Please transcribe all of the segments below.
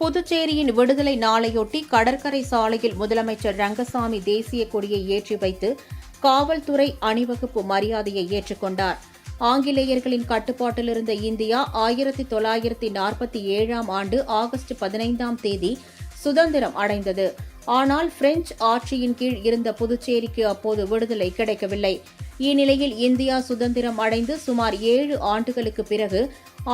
புதுச்சேரியின் விடுதலை நாளையொட்டி கடற்கரை சாலையில் முதலமைச்சர் ரங்கசாமி தேசிய கொடியை ஏற்றி வைத்து காவல்துறை அணிவகுப்பு மரியாதையை ஏற்றுக்கொண்டார். ஆங்கிலேயர்களின் கட்டுப்பாட்டில் இருந்த இந்தியா 1947 ஆண்டு ஆகஸ்ட் 15 சுதந்திரம் அடைந்தது. ஆனால் பிரெஞ்சு ஆட்சியின் கீழ் இருந்த புதுச்சேரிக்கு அப்போது விடுதலை கிடைக்கவில்லை. இந்நிலையில் இந்தியா சுதந்திரம் அடைந்து சுமார் 7 ஆண்டுகளுக்கு பிறகு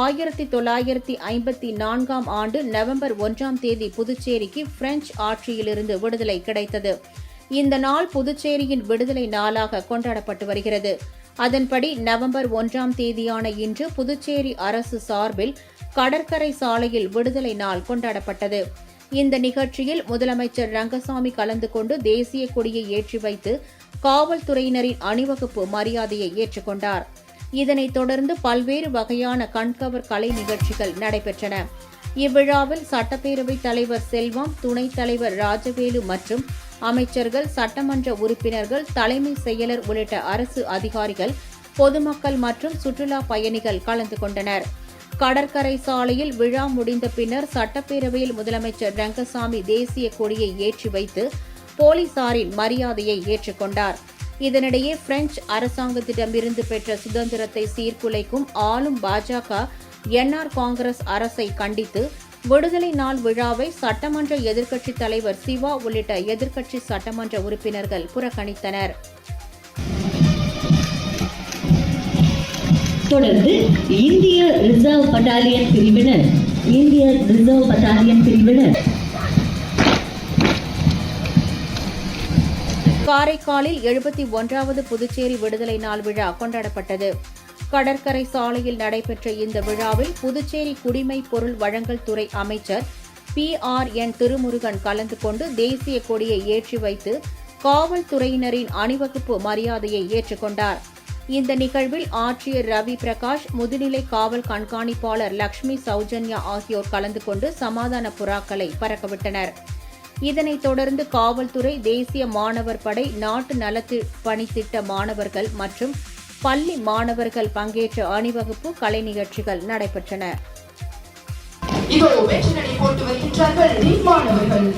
1954 ஆண்டு நவம்பர் 1 புதுச்சேரிக்கு பிரெஞ்சு ஆட்சியிலிருந்து விடுதலை கிடைத்தது. இந்த நாள் புதுச்சேரியின் விடுதலை நாளாக கொண்டாடப்பட்டு வருகிறது. அதன்படி நவம்பர் 1 இன்று புதுச்சேரி அரசு சார்பில் கடற்கரை சாலையில் விடுதலை நாள் கொண்டாடப்பட்டது. இந்த நிகழ்ச்சியில் முதலமைச்சர் ரங்கசாமி கலந்து கொண்டு தேசிய கொடியை ஏற்றி வைத்து காவல்துறையினரின் அணிவகுப்பு மரியாதையை ஏற்றுக்கொண்டார். இதனைத் தொடர்ந்து பல்வேறு வகையான கண்கவர் கலை நிகழ்ச்சிகள் நடைபெற்றன. இவ்விழாவில் சட்டப்பேரவைத் தலைவர் செல்வம், துணைத் தலைவர் ராஜவேலு மற்றும் அமைச்சர்கள், சட்டமன்ற உறுப்பினர்கள், தலைமை செயலர் உள்ளிட்ட அரசு அதிகாரிகள், பொதுமக்கள் மற்றும் சுற்றுலா பயணிகள் கலந்து கொண்டனர். கடற்கரை சாலையில் விழா முடிந்த பின்னர் சட்டப்பேரவையில் முதலமைச்சர் ரங்கசாமி தேசிய கொடியை ஏற்றி வைத்து போலீசாரின் மரியாதையை ஏற்றுக்கொண்டார். இதனிடையே பிரெஞ்சு அரசாங்கத்திடமிருந்து பெற்ற சுதந்திரத்தை சீர்குலைக்கும் ஆளும் பாஜக என்ஆர் காங்கிரஸ் அரசை கண்டித்து விடுதலை நாள் விழாவை சட்டமன்ற எதிர்க்கட்சித் தலைவர் சிவா உள்ளிட்ட எதிர்க்கட்சி சட்டமன்ற உறுப்பினர்கள் புறக்கணித்தனர். தொடர்ந்து இந்திய ரிசர்வ் பட்டாலியன் பிரிவினர் காரைக்காலில் 71வது புதுச்சேரி விடுதலை நாள் விழா கொண்டாடப்பட்டது. கடற்கரை சாலையில் நடைபெற்ற இந்த விழாவில் புதுச்சேரி குடிமைப் பொருள் வழங்கல் துறை அமைச்சர் PRN திருமுருகன் கலந்து கொண்டு தேசிய கொடியை ஏற்றி வைத்து காவல்துறையினரின் அணிவகுப்பு மரியாதையை ஏற்றுக்கொண்டார். இந்த நிகழ்வில் ஆட்சியர் ரவி பிரகாஷ், முதுநிலை காவல் கண்காணிப்பாளர் லட்சுமி சௌஜன்யா ஆகியோர் கலந்து கொண்டு சமாதான புறாக்களை பறக்கவிட்டனர். இதனைத் தொடர்ந்து காவல்துறை, தேசிய மாணவர் படை, நாட்டு நலத்திட்ட பணித்திட்ட மாணவர்கள் மற்றும் பள்ளி மாணவர்கள் பங்கேற்ற அணிவகுப்பு கலை நிகழ்ச்சிகள் நடைபெற்றன. இதோ வெற்றி நடை போட்டு வருகின்றார்கள் மாணவர்கள்.